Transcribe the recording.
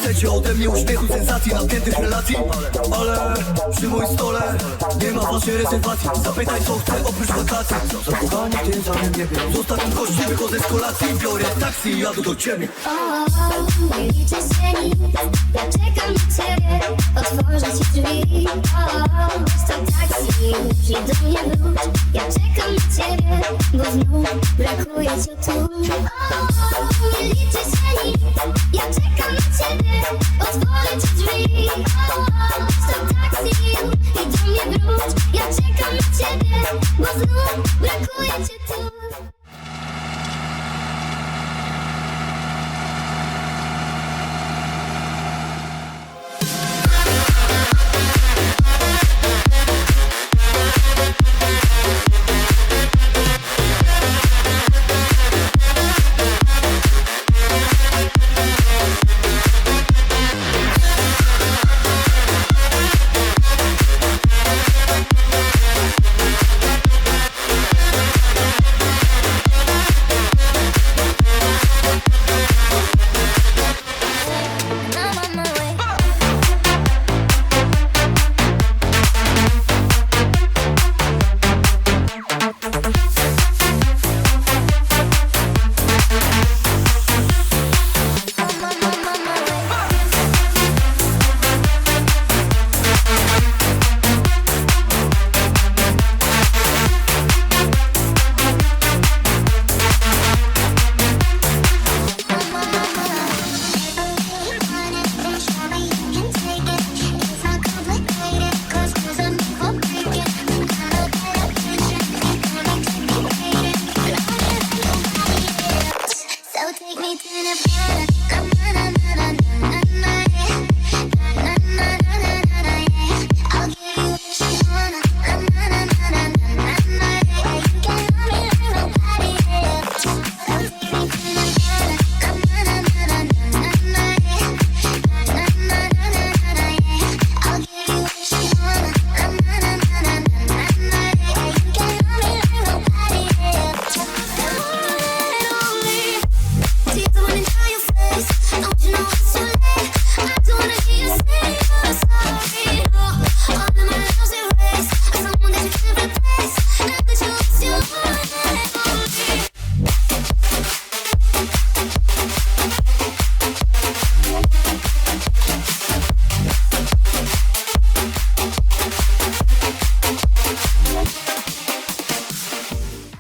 chcecie ode mnie uśmiechu, sensacji, napiętych relacji. Ale przy moim stole nie ma waszej rezerwacji. Zapytaj co chcę oprócz wakacji. Zakochani tym samym niebie. Zostawiam gości, wychodzę z kolacji. Biorę taksi i jadę do ciebie. Nie liczy się nic, ja czekam na ciebie. Otworzę ci drzwi. Weź to taksi, już do mnie wróć. Ja czekam na ciebie, bo znów brakuje cię tu.